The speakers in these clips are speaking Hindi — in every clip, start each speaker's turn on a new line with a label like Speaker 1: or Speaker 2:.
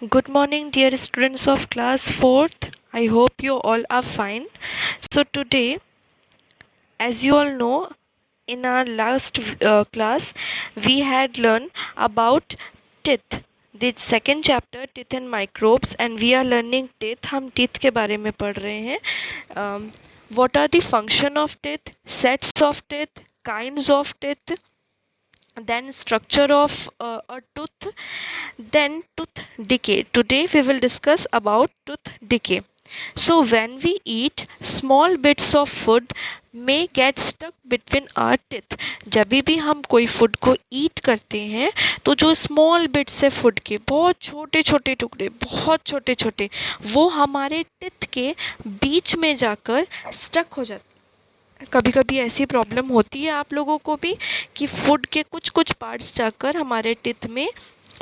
Speaker 1: Good morning, dear students of class 4th. I hope you all are fine. So, today, as you all know, in our last class, we had learned about teeth. The second chapter, teeth and microbes, and we are learning teeth. हम teeth के बारे में पढ़ रहे हैं. What are the function of teeth, sets of teeth, kinds of teeth, then structure of a tooth, then tooth decay. Today we will discuss about tooth decay. So when we eat, small bits of food may get stuck between our teeth. जब भी हम कोई फूड को ईट करते हैं तो जो स्मॉल बिट्स है फूड के, बहुत छोटे छोटे टुकड़े, बहुत छोटे छोटे, वो हमारे टिथ के बीच में जाकर स्टक हो जाते हैं. कभी कभी ऐसी प्रॉब्लम होती है आप लोगों को भी कि फूड के कुछ कुछ पार्ट्स जाकर हमारे टिथ में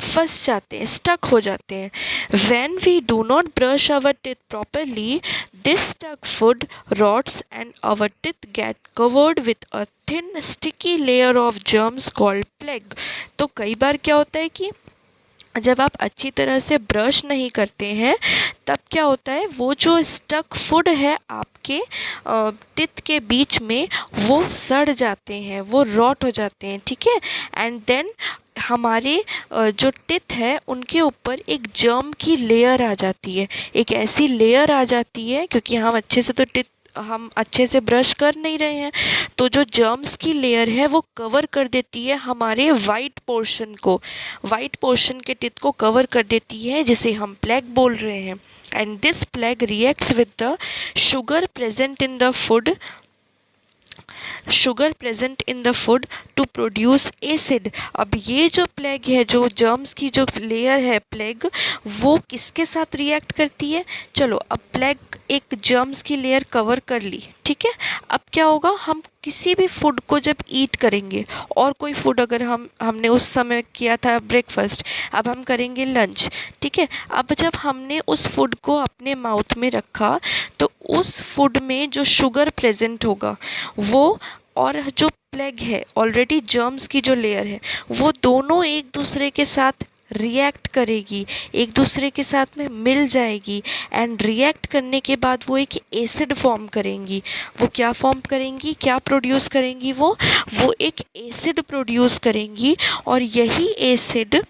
Speaker 1: फंस जाते हैं, स्टक हो जाते हैं. When we do not brush our teeth properly, this stuck food rots and our teeth get covered with a thin sticky layer of germs called plaque. तो कई बार क्या होता है कि जब आप अच्छी तरह से ब्रश नहीं करते हैं तब क्या होता है, वो जो स्टक फूड है आपके टिथ के बीच में, वो सड़ जाते हैं, वो रॉट हो जाते हैं. ठीक है. एंड देन हमारे जो टिथ है उनके ऊपर एक जर्म की लेयर आ जाती है, एक ऐसी लेयर आ जाती है, क्योंकि हम अच्छे से ब्रश कर नहीं रहे हैं, तो जो जर्म्स की लेयर है वो कवर कर देती है हमारे वाइट पोर्शन के टिथ को कवर कर देती है, जिसे हम प्लेग बोल रहे हैं. And this plaque reacts with the sugar present in the food to produce acid. अब ये जो प्लेग है, जो जर्म्स की जो लेयर है प्लेग, वो किसके साथ रिएक्ट करती है? चलो, अब प्लेग एक जर्म्स की लेयर कवर कर ली. ठीक है. अब क्या होगा, हम किसी भी फूड को जब ईट करेंगे, और कोई फूड अगर हमने उस समय किया था ब्रेकफास्ट, अब हम करेंगे लंच. ठीक है. अब जब हमने उस फूड को अपने माउथ में रखा तो उस फूड में जो शुगर प्रेजेंट होगा वो, और जो प्लेग है, ऑलरेडी जर्म्स की जो लेयर है, वो दोनों एक दूसरे के साथ रिएक्ट करेगी, एक दूसरे के साथ में मिल जाएगी. एंड रिएक्ट करने के बाद वो एक एसिड फॉर्म करेंगी. वो क्या फॉर्म करेंगी, क्या प्रोड्यूस करेंगी? वो एक एसिड प्रोड्यूस करेंगी. और यही acid,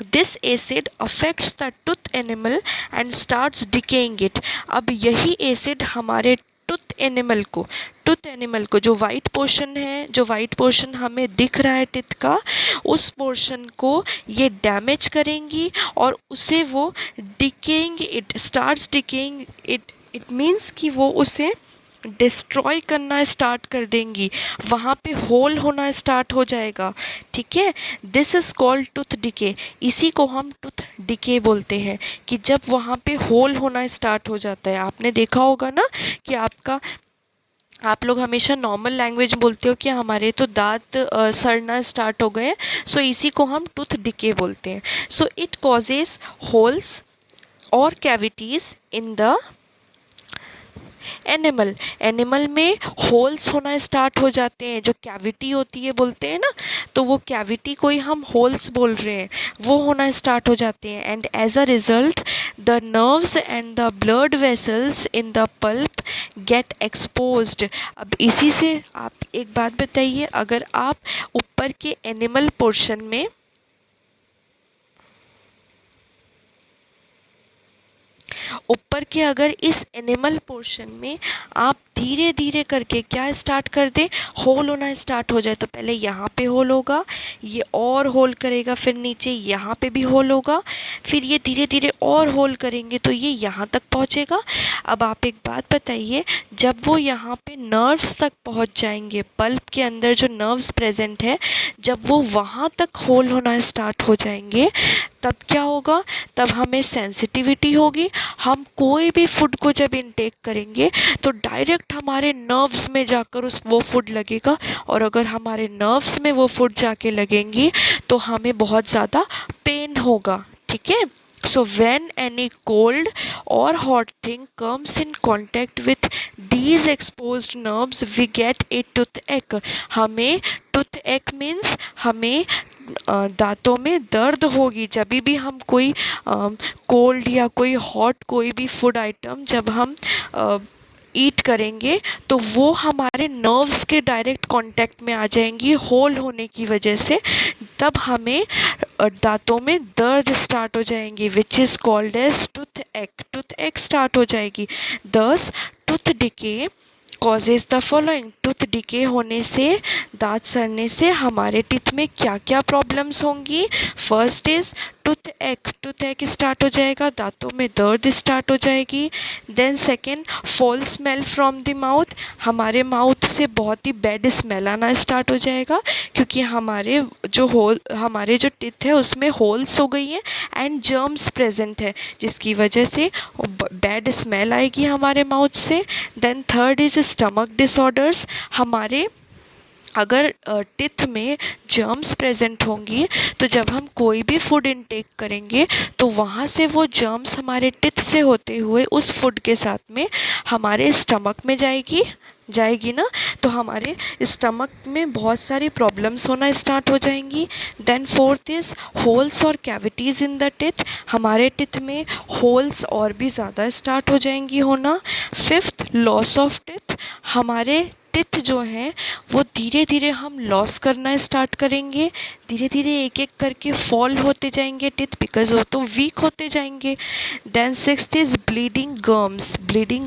Speaker 1: this acid affects the tooth animal and starts decaying it. अब यही एसिड हमारे टूथ एनिमल को जो वाइट पोर्शन है, जो वाइट पोर्शन हमें दिख रहा है टिथ का, उस पोर्शन को ये डैमेज करेंगी और उसे वो डिकेइंग इट मीन्स कि वो उसे डिस्ट्रॉय करना स्टार्ट कर देंगी, वहाँ पे होल होना स्टार्ट हो जाएगा. ठीक है. This is called tooth decay. इसी को हम टूथ डिके बोलते हैं, कि जब वहाँ पे होल होना स्टार्ट हो जाता है. आपने देखा होगा ना कि आप लोग हमेशा नॉर्मल लैंग्वेज बोलते हो कि हमारे तो दांत सड़ना स्टार्ट हो गए, सो इसी को हम टूथ डिके बोलते हैं. सो इट कॉजेज होल्स और कैविटीज इन द एनिमल में होल्स होना स्टार्ट हो जाते हैं, जो कैविटी होती है बोलते हैं ना, तो वो कैविटी को ही हम होल्स बोल रहे हैं, वो होना स्टार्ट हो जाते हैं. And as a result the nerves and the blood vessels in the pulp get exposed. अब इसी से आप एक बात बताइए, अगर आप ऊपर के एनिमल पोर्शन में, ऊपर के अगर इस एनिमल पोर्शन में आप धीरे धीरे करके क्या स्टार्ट कर दें, होल होना स्टार्ट हो जाए, तो पहले यहाँ पे होल होगा, ये और होल करेगा, फिर नीचे यहाँ पे भी होल होगा, फिर ये धीरे धीरे और होल करेंगे तो ये यहाँ तक पहुँचेगा. अब आप एक बात बताइए, जब वो यहाँ पे नर्व्स तक पहुँच जाएंगे, पल्प के अंदर जो नर्व्स प्रेजेंट है, जब वो वहाँ तक होल होना स्टार्ट हो जाएंगे, तब क्या होगा, तब हमें सेंसिटिविटी होगी. हम कोई भी फूड को जब इनटेक करेंगे तो डायरेक्ट हमारे नर्व्स में जाकर वो फूड लगेगा, और अगर हमारे नर्व्स में वो फूड जाके लगेंगी तो हमें बहुत ज़्यादा पेन होगा. ठीक है. So when any cold or hot thing comes in contact with these exposed nerves we get a toothache. हमें toothache means हमें दांतों में दर्द होगी जब भी हम कोई कोल्ड या कोई हॉट कोई भी फूड आइटम जब हम ईट करेंगे तो वो हमारे नर्व्स के डायरेक्ट कांटेक्ट में आ जाएंगी होल होने की वजह से, तब हमें दांतों में दर्द स्टार्ट हो जाएंगी which is called as toothache start हो जाएगी। This tooth decay causes the following, tooth decay होने से दांत सड़ने से हमारे टीथ में क्या क्या प्रॉब्लम्स होंगी। First is toothache start हो जाएगा, दांतों में दर्द स्टार्ट हो जाएगी। Then second foul smell from the mouth, हमारे माउथ से बहुत ही बैड स्मेल आना स्टार्ट हो जाएगा क्योंकि हमारे जो टीथ है उसमें होल्स हो गई हैं एंड जर्म्स प्रेजेंट है जिसकी वजह से बैड स्मेल आएगी हमारे माउथ से। Then third is stomach disorders, हमारे अगर टिथ में जर्म्स प्रेजेंट होंगी तो जब हम कोई भी फूड इनटेक करेंगे तो वहाँ से वो जर्म्स हमारे टिथ से होते हुए उस फूड के साथ में हमारे स्टमक में जाएगी ना, तो हमारे स्टमक में बहुत सारी प्रॉब्लम्स होना स्टार्ट हो जाएंगी। देन फोर्थ इज़ होल्स और कैविटीज़ इन द टिथ, हमारे टिथ में होल्स और भी ज़्यादा स्टार्ट हो जाएंगी होना। फिफ्थ लॉस ऑफ टिथ, हमारे टिथ जो हैं वो धीरे धीरे हम लॉस करना स्टार्ट करेंगे, धीरे धीरे एक एक करके फॉल होते जाएंगे टिथ बिकॉज वो तो वीक होते जाएंगे। Then sixth is bleeding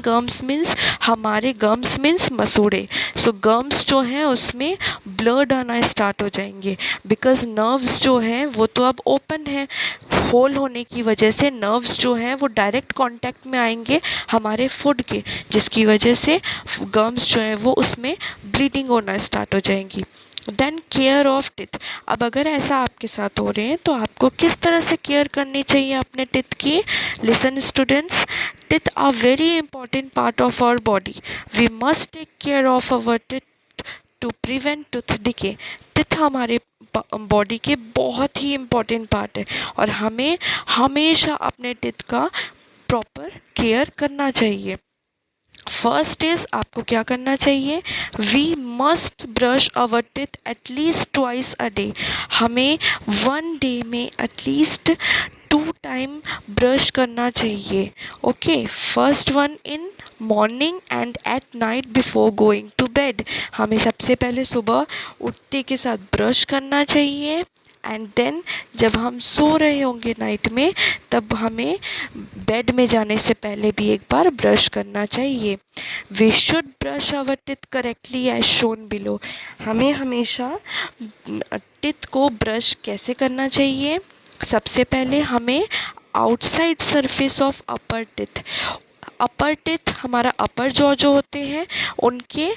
Speaker 1: gums means हमारे गम्स मीन्स मसूड़े, सो गम्स जो हैं उसमें ब्लड आना स्टार्ट हो जाएंगे बिकॉज नर्व्स जो हैं वो तो अब ओपन है, होल होने की वजह से नर्व्स जो हैं वो डायरेक्ट कांटेक्ट में आएंगे हमारे फूड के, जिसकी वजह से गम्स जो है वो उसमें ब्लीडिंग होना स्टार्ट हो जाएंगी। देन केयर ऑफ टिथ, अब अगर ऐसा आपके साथ हो रहे हैं तो आपको किस तरह से केयर करनी चाहिए अपने टिथ की। Listen students, teeth are very important part of our body, we must take care of our teeth to prevent tooth decay. Teeth हमारे बॉडी के बहुत ही इम्पॉर्टेंट पार्ट है और हमें हमेशा अपने टिथ का प्रॉपर केयर करना चाहिए। फर्स्ट इज आपको क्या करना चाहिए, we must brush our teeth at least twice a day, हमें वन डे में एटलीस्ट 2 टाइम ब्रश करना चाहिए। Okay, first one in morning and at night before going to bed, हमें सबसे पहले सुबह उठते के साथ ब्रश करना चाहिए एंड देन जब हम सो रहे होंगे नाइट में तब हमें बेड में जाने से पहले भी एक बार ब्रश करना चाहिए। We should brush our teeth correctly as shown below, हमें हमेशा टिथ को ब्रश कैसे करना चाहिए। सबसे पहले हमें outside surface of upper teeth हमारा अपर जॉ जो होते हैं उनके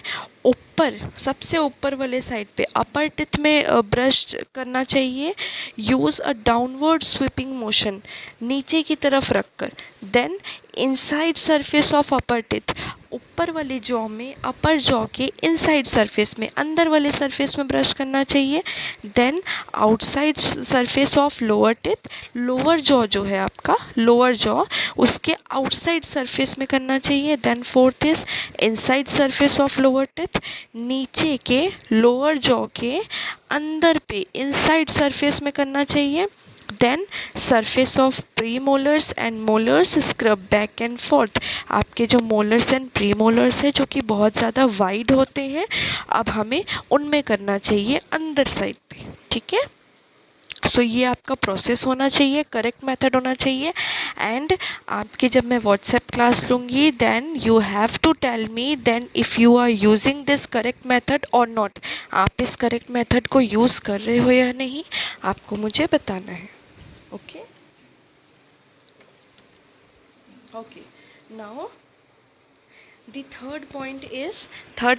Speaker 1: ऊपर सबसे ऊपर वाले साइड पे अपर टिथ में ब्रश करना चाहिए। Use a downward sweeping motion, नीचे की तरफ रखकर। Then inside surface of upper teeth, ऊपर वाले जॉ में अपर जॉ के इनसाइड सरफेस में अंदर वाले सरफेस में ब्रश करना चाहिए। Then outside surface of lower teeth, lower jaw जो है आपका लोअर जॉ उसके आउटसाइड सरफेस में करना चाहिए। Then fourth is inside surface of lower teeth, नीचे के लोअर जॉ के अंदर पे इनसाइड सरफेस में करना चाहिए। Then surface of premolars and molars scrub back and forth, आपके जो मोलर्स एंड प्री मोलर्स है जो कि बहुत ज़्यादा वाइड होते हैं अब हमें उनमें करना चाहिए अंदर साइड पे, ठीक है। सो ये आपका प्रोसेस होना चाहिए, करेक्ट मेथड होना चाहिए एंड आपकी जब मैं व्हाट्सएप क्लास लूँगी then you have to tell me then if you are using this correct method और नॉट, आप इस करेक्ट मेथड को यूज़ कर रहे हो या नहीं आपको मुझे बताना है। Okay okay, now the third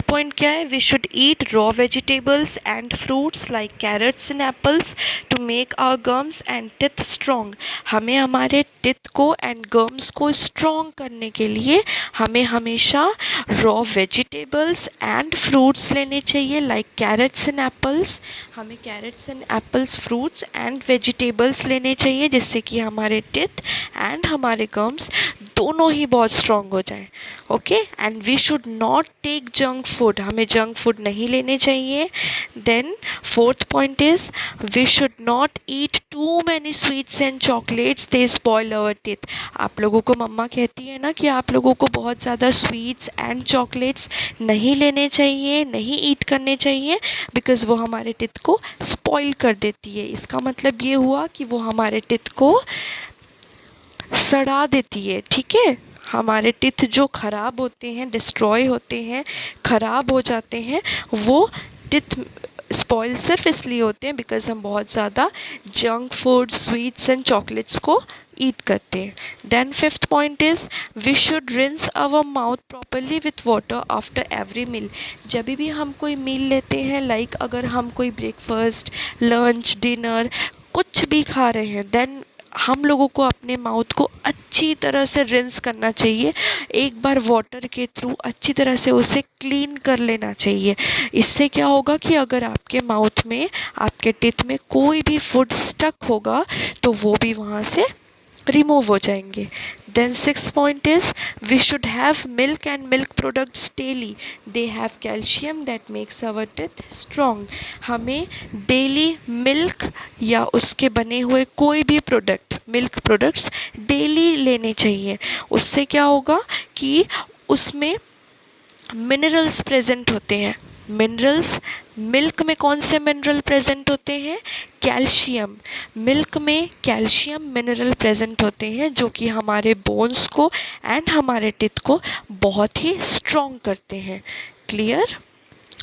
Speaker 1: point क्या है, we should eat raw vegetables and fruits like carrots and apples to make our gums and teeth strong, हमें हमारे टिथ को एंड गम्स को स्ट्रॉन्ग करने के लिए हमें हमेशा रॉ वेजिटेबल्स एंड फ्रूट्स लेने चाहिए लाइक कैरेट्स एंड एप्पल्स, हमें crates and apples fruits and vegetables लेने चाहिए जिससे कि हमारे टिथ एंड हमारे गम्स दोनों ही बहुत स्ट्रॉन्ग हो जाएं। Okay, and we should not take junk food, हमें जंक फूड नहीं लेने चाहिए। Then fourth point is we should not eat too many sweets and chocolates, they spoil our teeth. आप लोगों को मम्मा कहती है ना कि आप लोगों को बहुत ज़्यादा स्वीट्स एंड चॉकलेट्स नहीं लेने चाहिए, नहीं ईट करने चाहिए, बिकॉज वो हमारे टीथ को स्पॉइल कर देती है। इसका मतलब ये हुआ कि वो हमारे टीथ को सड़ा देती है, ठीक है। हमारे टीथ जो खराब होते हैं, डिस्ट्रॉय होते हैं, खराब हो जाते हैं, वो टीथ स्पॉइल सिर्फ इसलिए होते हैं बिकॉज हम बहुत ज़्यादा junk food, sweets and chocolates को ईट करते हैं। Then fifth point is we should rinse our mouth properly with water after every meal. जब भी हम कोई मील लेते हैं, लाइक अगर हम कोई ब्रेकफास्ट, लंच, डिनर कुछ भी खा रहे हैं, देन हम लोगों को अपने माउथ को अच्छी तरह से रिंस करना चाहिए, एक बार वाटर के थ्रू अच्छी तरह से उसे क्लीन कर लेना चाहिए। इससे क्या होगा कि अगर आपके माउथ में, आपके टीथ में कोई भी फूड स्टक होगा तो वो भी वहाँ से रिमूव हो जाएंगे। Then six point is we should have milk and milk products daily, they have calcium that makes our teeth strong. हमें डेली मिल्क या उसके बने हुए कोई भी प्रोडक्ट, मिल्क प्रोडक्ट्स डेली लेने चाहिए। उससे क्या होगा कि उसमें मिनरल्स प्रेजेंट होते हैं। मिनरल्स, मिल्क में कौन से मिनरल प्रेजेंट होते हैं? कैल्शियम। मिल्क में कैल्शियम मिनरल प्रेजेंट होते हैं जो कि हमारे बोन्स को एंड हमारे टीथ को बहुत ही स्ट्रॉन्ग करते हैं। Clear?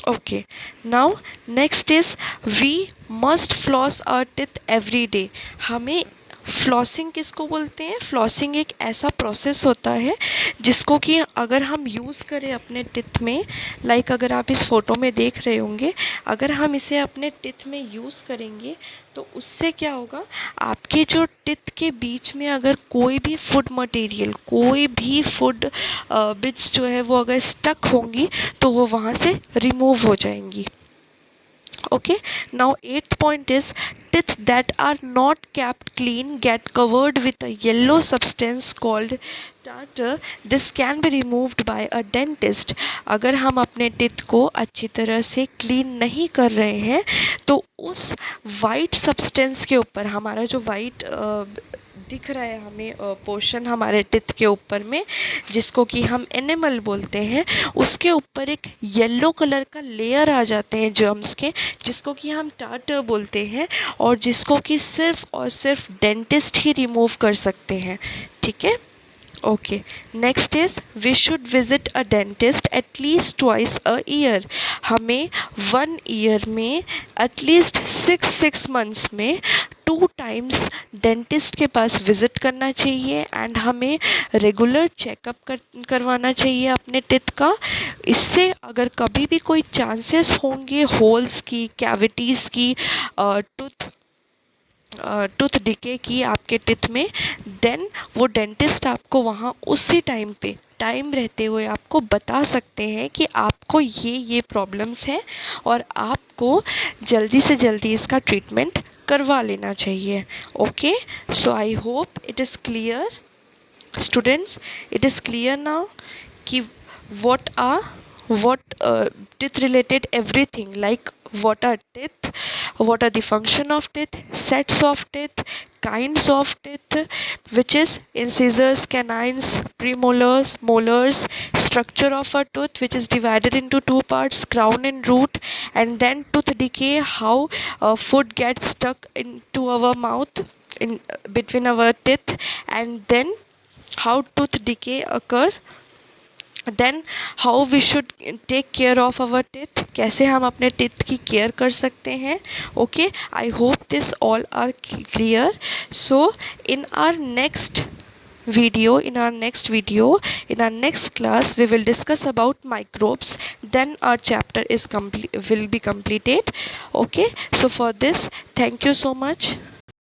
Speaker 1: Okay, now next is we must floss our teeth every day. हमें फ्लॉसिंग किसको बोलते हैं? फ्लॉसिंग एक ऐसा प्रोसेस होता है जिसको कि अगर हम यूज़ करें अपने टिथ में, लाइक अगर आप इस फोटो में देख रहे होंगे, अगर हम इसे अपने टिथ में यूज़ करेंगे तो उससे क्या होगा, आपके जो टिथ के बीच में अगर कोई भी फूड मटेरियल, कोई भी फूड बिट्स जो है वो अगर स्टक होंगी तो वो वहाँ से रिमूव हो जाएंगी। Okay, now eighth point is teeth that are not kept clean get covered with a yellow substance called tartar. This can be removed by a dentist. अगर हम अपने टीथ को अच्छी तरह से क्लीन नहीं कर रहे हैं तो उस वाइट सब्सटेंस के ऊपर, हमारा जो वाइट दिख रहा है हमें पोर्शन हमारे टिथ के ऊपर में, जिसको कि हम एनिमल बोलते हैं, उसके ऊपर एक येलो कलर का लेयर आ जाते हैं जर्म्स के, जिसको कि हम टार्टर बोलते हैं और जिसको कि सिर्फ और सिर्फ डेंटिस्ट ही रिमूव कर सकते हैं। ठीक है? Okay, next is we should visit a dentist at least twice a year. हमें 1 ईयर में एटलीस्ट 6 मंथ्स में 2 टाइम्स डेंटिस्ट के पास विजिट करना चाहिए एंड हमें रेगुलर चेकअप करवाना चाहिए अपने टिथ का। इससे अगर कभी भी कोई चांसेस होंगे होल्स की, कैविटीज़ की, टूथ डिके की आपके टिथ में, देन वो डेंटिस्ट आपको वहाँ उसी टाइम पे, टाइम रहते हुए आपको बता सकते हैं कि आपको ये प्रॉब्लम्स हैं और आपको जल्दी से जल्दी इसका ट्रीटमेंट करवा लेना चाहिए। Okay, so I hope it is clear students, it is clear now कि what teeth related everything, like what are teeth, what are the function of teeth, sets of teeth, kinds of teeth, which is incisors, canines, premolars, molars, structure of a tooth which is divided into 2 parts, crown and root, and then tooth decay, how food gets stuck into our mouth, in between our teeth, and then how tooth decay occur, then how we should take care of our teeth, कैसे हम अपने टीथ की केयर कर सकते हैं। Okay, I hope this all are clear. So in our next video, in our next class, we will discuss about microbes, then our chapter will be completed. Okay, so for this, thank you so much.